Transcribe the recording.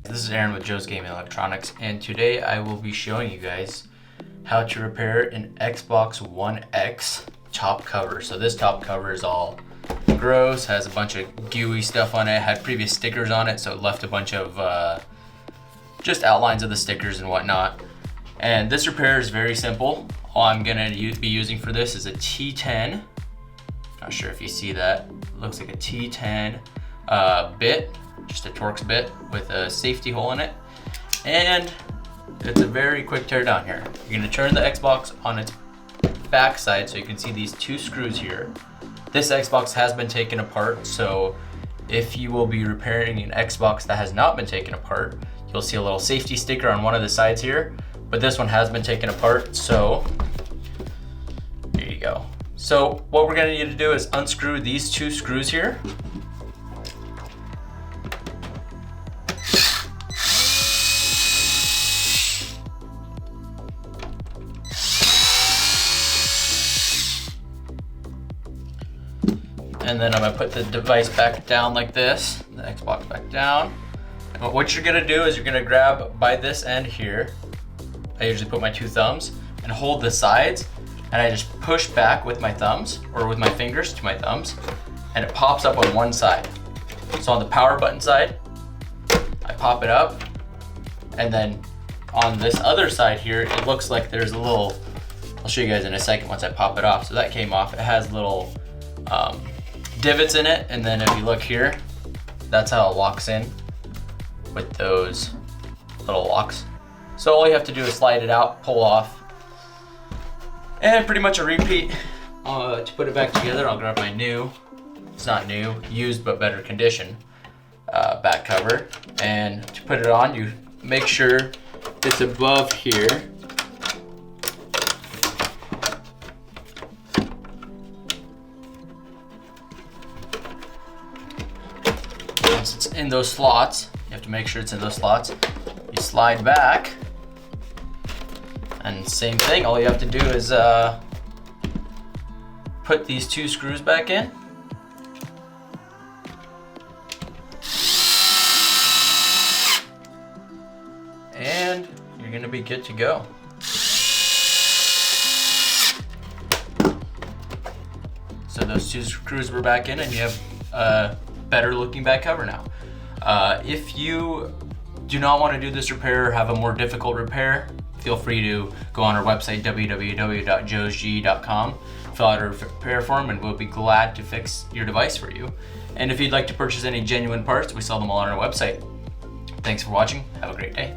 This is Aaron with Joe's Gaming Electronics, and today I will be showing you guys how to repair an Xbox One X top cover. So this top cover is all gross, has a bunch of gooey stuff on it, had previous stickers on it, so it left a bunch of just outlines of the stickers and whatnot. And this repair is very simple. All I'm gonna be using for this is a T10. Not sure if you see that. It looks like a T10 bit, just a Torx bit with a safety hole in it. And it's a very quick tear down here. You're gonna turn the Xbox on its back side so you can see these two screws here. This Xbox has been taken apart, so if you will be repairing an Xbox that has not been taken apart, you'll see a little safety sticker on one of the sides here, but this one has been taken apart, so there you go. So what we're gonna need to do is unscrew these two screws here. And then I'm gonna put the device back down like this, the Xbox back down. But what you're gonna do is you're gonna grab by this end here. I usually put my two thumbs and hold the sides, and I just push back with my thumbs, or with my fingers to my thumbs, and it pops up on one side. So on the power button side, I pop it up, and then on this other side here, it looks like there's a little, I'll show you guys in a second once I pop it off. So that came off. It has little divots in it, and then if you look here, that's how it locks in with those little locks. So all you have to do is slide it out, pull off, and pretty much a repeat. To put it back together, I'll grab my new, it's not new, used but better condition back cover, and to put it on, you make sure it's above here. Once it's in those slots, you have to make sure it's in those slots. You slide back, and same thing, all you have to do is put these two screws back in. And you're gonna be good to go. So those two screws were back in, and you have a better looking back cover now. If you do not want to do this repair or have a more difficult repair, feel free to go on our website, www.joesg.com, fill out a repair form, and we'll be glad to fix your device for you. And if you'd like to purchase any genuine parts, we sell them all on our website. Thanks for watching. Have a great day.